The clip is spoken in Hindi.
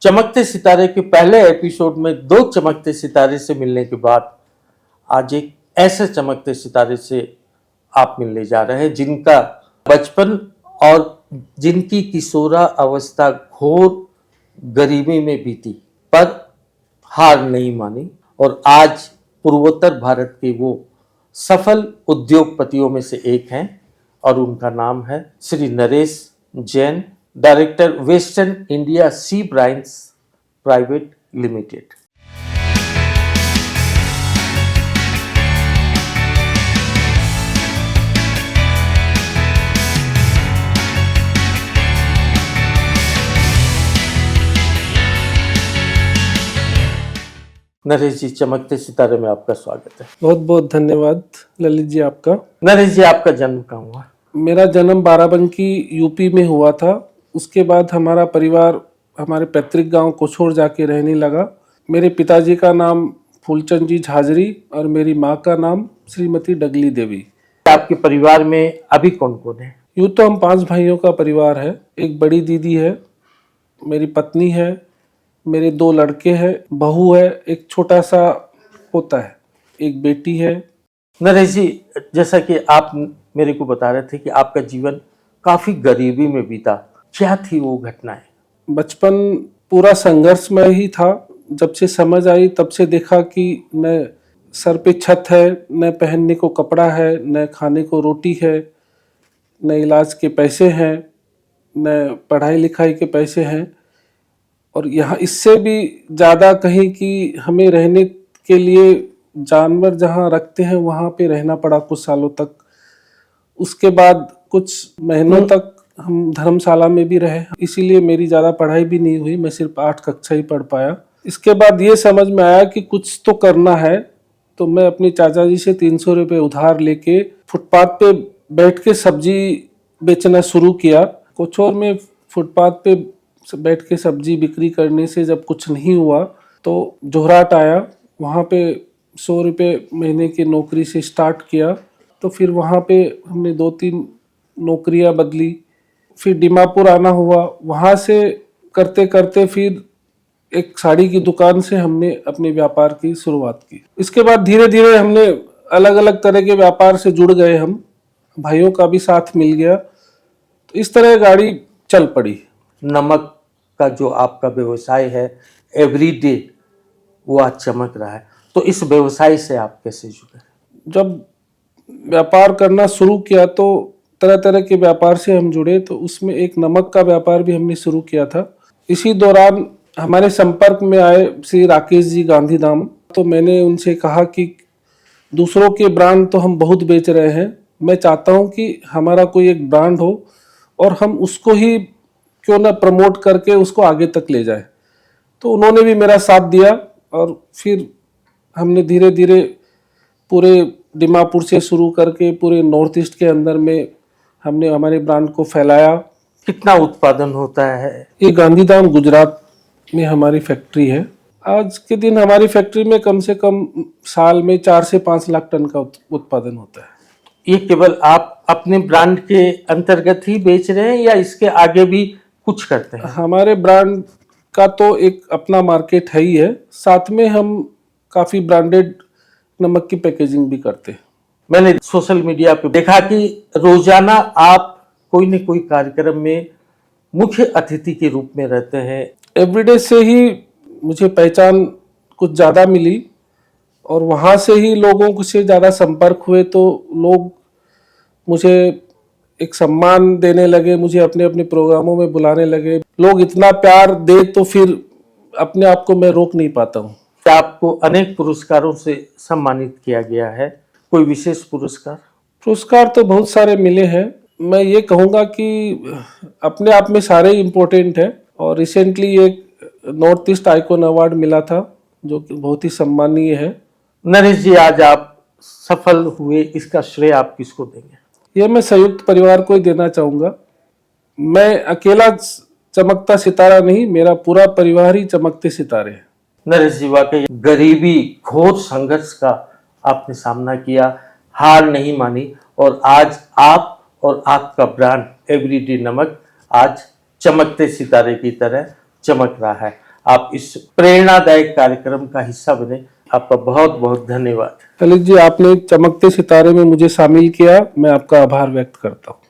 चमकते सितारे के पहले एपिसोड में दो चमकते सितारे से मिलने के बाद आज एक ऐसे चमकते सितारे से आप मिलने जा रहे हैं जिनका बचपन और जिनकी किशोरा अवस्था घोर गरीबी में बीती, पर हार नहीं मानी और आज पूर्वोत्तर भारत के वो सफल उद्योगपतियों में से एक हैं और उनका नाम है Shri Naresh Jain, director western India sea brines private limited. Naresh ji, चमकते सितारे में आपका स्वागत है। बहुत बहुत धन्यवाद ललित जी आपका। नरेश जी, आपका जन्म कहाँ हुआ? मेरा जन्म बाराबंकी यूपी में हुआ था। उसके बाद हमारा परिवार हमारे पैतृक गांव कोछोर जाके रहने लगा। मेरे पिताजी का नाम फूलचंद जी झाजरी और मेरी माँ का नाम श्रीमती डगली देवी। आपके परिवार में अभी कौन कौन है? यूँ तो हम 5 भाइयों का परिवार है। एक बड़ी दीदी है, मेरी पत्नी है, मेरे 2 लड़के हैं, बहू है, एक छोटा सा पोता है, एक बेटी है। नरेश जी, जैसा कि आप मेरे को बता रहे थे कि आपका जीवन काफी गरीबी में बीता, क्या थी वो घटनाएं? बचपन पूरा संघर्षमय ही था। जब से समझ आई तब से देखा कि न सर पे छत है, न पहनने को कपड़ा है, न खाने को रोटी है, न इलाज के पैसे हैं, न पढ़ाई लिखाई के पैसे हैं। और यहाँ इससे भी ज़्यादा कहीं कि हमें रहने के लिए जानवर जहाँ रखते हैं वहाँ पे रहना पड़ा कुछ सालों तक। उसके बाद कुछ महीनों तक हम धर्मशाला में भी रहे, इसीलिए मेरी ज़्यादा पढ़ाई भी नहीं हुई, मैं सिर्फ 8 कक्षा ही पढ़ पाया। इसके बाद ये समझ में आया कि कुछ तो करना है, तो मैं अपने चाचा जी से 300 रुपये उधार लेके फुटपाथ पे बैठ के सब्जी बेचना शुरू किया। कोछोर में फुटपाथ पे बैठ के सब्जी बिक्री करने से जब कुछ नहीं हुआ तो जोहराट आया। वहाँ पे 100 रुपये महीने की नौकरी से स्टार्ट किया। तो फिर वहाँ पे हमने 2-3 नौकरियाँ बदली। फिर दीमापुर आना हुआ। वहाँ से करते करते फिर एक साड़ी की दुकान से हमने अपने व्यापार की शुरुआत की। इसके बाद धीरे धीरे हमने अलग अलग तरह के व्यापार से जुड़ गए। हम भाइयों का भी साथ मिल गया, तो इस तरह गाड़ी चल पड़ी। नमक का जो आपका व्यवसाय है एवरीडे, वो आज चमक रहा है, तो इस व्यवसाय से आप कैसे जुड़े? जब व्यापार करना शुरू किया तो तरह तरह के व्यापार से हम जुड़े, तो उसमें एक नमक का व्यापार भी हमने शुरू किया था। इसी दौरान हमारे संपर्क में आए श्री राकेश जी गांधीधाम। तो मैंने उनसे कहा कि दूसरों के ब्रांड तो हम बहुत बेच रहे हैं, मैं चाहता हूं कि हमारा कोई एक ब्रांड हो और हम उसको ही क्यों ना प्रमोट करके उसको आगे तक ले जाए। तो उन्होंने भी मेरा साथ दिया और फिर हमने धीरे धीरे पूरे दीमापुर से शुरू करके पूरे नॉर्थ ईस्ट के अंदर में हमने हमारे ब्रांड को फैलाया। कितना उत्पादन होता है? ये गांधीधाम गुजरात में हमारी फैक्ट्री है। आज के दिन हमारी फैक्ट्री में कम से कम साल में 4 से 5 लाख टन का उत्पादन होता है। ये केवल आप अपने ब्रांड के अंतर्गत ही बेच रहे हैं या इसके आगे भी कुछ करते हैं? हमारे ब्रांड का तो एक अपना मार्केट है ही है, साथ में हम काफ़ी ब्रांडेड नमक की पैकेजिंग भी करते हैं। मैंने सोशल मीडिया पे देखा कि रोजाना आप कोई न कोई कार्यक्रम में मुख्य अतिथि के रूप में रहते हैं। एवरीडे से ही मुझे पहचान कुछ ज़्यादा मिली और वहाँ से ही लोगों से ज़्यादा संपर्क हुए, तो लोग मुझे एक सम्मान देने लगे, मुझे अपने अपने प्रोग्रामों में बुलाने लगे। लोग इतना प्यार दे तो फिर अपने आप को मैं रोक नहीं पाता हूँ। आपको अनेक पुरस्कारों से सम्मानित किया गया है, कोई विशेष पुरस्कार? पुरस्कार तो बहुत सारे मिले हैं। मैं ये कहूँगा कि अपने आप में सारे इम्पोर्टेंट है। और रिसेंटली एक नॉर्थ ईस्ट आइकॉन अवार्ड मिला था जो कि बहुत ही सम्मानीय है। नरेश जी, आज आप सफल हुए, इसका श्रेय आप किसको देंगे? ये मैं संयुक्त परिवार को ही देना चाहूँगा। मैं अकेला चमकता सितारा नहीं, मेरा पूरा परिवार ही चमकते सितारे है। नरेश जी, वाकई गरीबी घोर संघर्ष का आपने सामना किया, हार नहीं मानी और आज आप और आपका ब्रांड एवरीडे नमक आज चमकते सितारे की तरह चमक रहा है। आप इस प्रेरणादायक कार्यक्रम का हिस्सा बने। आपका बहुत बहुत धन्यवाद। ललित जी, आपने चमकते सितारे में मुझे शामिल किया, मैं आपका आभार व्यक्त करता हूँ।